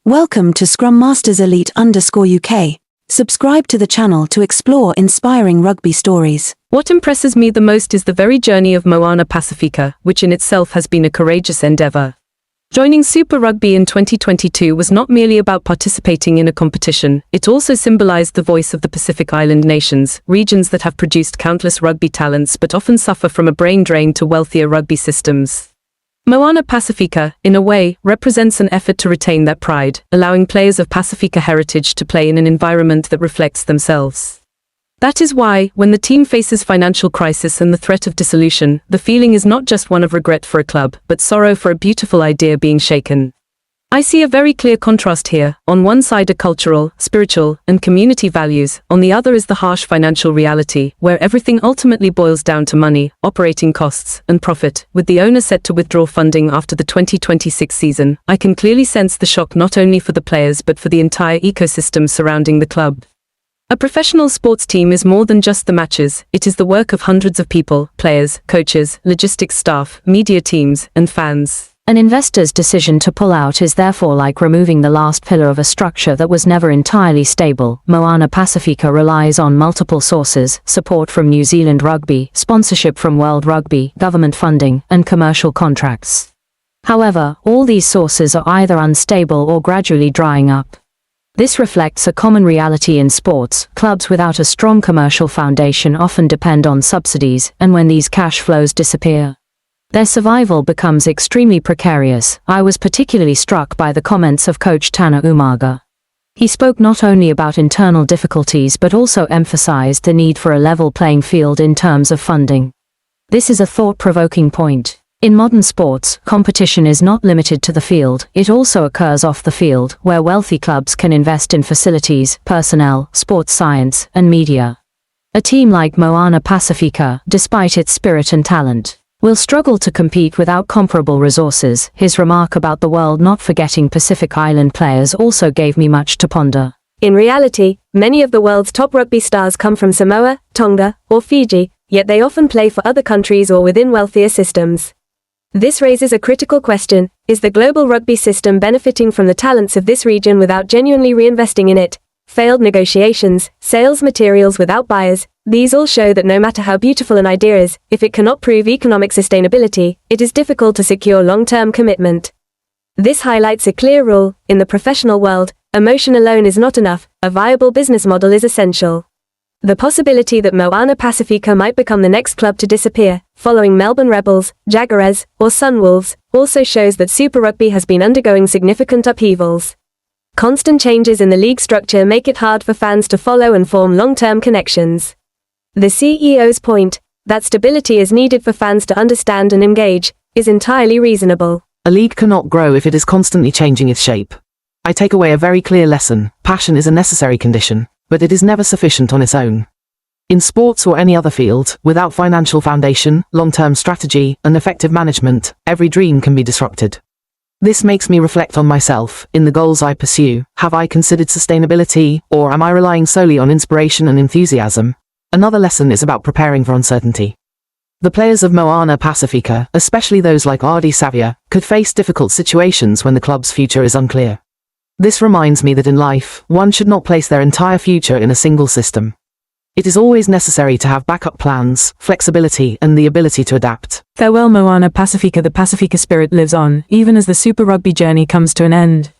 Welcome to Scrum Masters Elite _UK. Subscribe to the channel to explore inspiring rugby stories. What impresses me the most is the very journey of Moana Pasifika, which in itself has been a courageous endeavour. Joining Super Rugby in 2022 was not merely about participating in a competition, it also symbolised the voice of the Pacific Island nations, regions that have produced countless rugby talents but often suffer from a brain drain to wealthier rugby systems. Moana Pasifika, in a way, represents an effort to retain that pride, allowing players of Pasifika heritage to play in an environment that reflects themselves. That is why, when the team faces financial crisis and the threat of dissolution, the feeling is not just one of regret for a club, but sorrow for a beautiful idea being shaken. I see a very clear contrast here. On one side are cultural, spiritual, and community values, on the other is the harsh financial reality, where everything ultimately boils down to money, operating costs, and profit. With the owner set to withdraw funding after the 2026 season, I can clearly sense the shock not only for the players but for the entire ecosystem surrounding the club. A professional sports team is more than just the matches, it is the work of hundreds of people, players, coaches, logistics staff, media teams, and fans. An investor's decision to pull out is therefore like removing the last pillar of a structure that was never entirely stable. Moana Pasifika relies on multiple sources: support from New Zealand Rugby, sponsorship from World Rugby, government funding, and commercial contracts. However, all these sources are either unstable or gradually drying up. This reflects a common reality in sports. Clubs without a strong commercial foundation often depend on subsidies, and when these cash flows disappear, their survival becomes extremely precarious. I was particularly struck by the comments of coach Tana Umaga. He spoke not only about internal difficulties but also emphasized the need for a level playing field in terms of funding. This is a thought-provoking point. In modern sports, competition is not limited to the field, it also occurs off the field, where wealthy clubs can invest in facilities, personnel, sports science, and media. A team like Moana Pasifika, despite its spirit and talent, will struggle to compete without comparable resources. His remark about the world not forgetting Pacific Island players also gave me much to ponder. In reality, many of the world's top rugby stars come from Samoa, Tonga, or Fiji, yet they often play for other countries or within wealthier systems. This raises a critical question: is the global rugby system benefiting from the talents of this region without genuinely reinvesting in it? Failed negotiations, sales materials without buyers, these all show that no matter how beautiful an idea is, if it cannot prove economic sustainability, it is difficult to secure long-term commitment. This highlights a clear rule: in the professional world, emotion alone is not enough, a viable business model is essential. The possibility that Moana Pasifika might become the next club to disappear, following Melbourne Rebels, Jaguars, or Sunwolves, also shows that Super Rugby has been undergoing significant upheavals. Constant changes in the league structure make it hard for fans to follow and form long-term connections. The CEO's point, that stability is needed for fans to understand and engage, is entirely reasonable. A league cannot grow if it is constantly changing its shape. I take away a very clear lesson: passion is a necessary condition, but it is never sufficient on its own. In sports or any other field, without financial foundation, long-term strategy, and effective management, every dream can be disrupted. This makes me reflect on myself. In the goals I pursue, have I considered sustainability, or am I relying solely on inspiration and enthusiasm? Another lesson is about preparing for uncertainty. The players of Moana Pasifika, especially those like Ardie Savia, could face difficult situations when the club's future is unclear. This reminds me that in life, one should not place their entire future in a single system. It is always necessary to have backup plans, flexibility, and the ability to adapt. Farewell Moana Pasifika. The Pasifika spirit lives on, even as the Super Rugby journey comes to an end.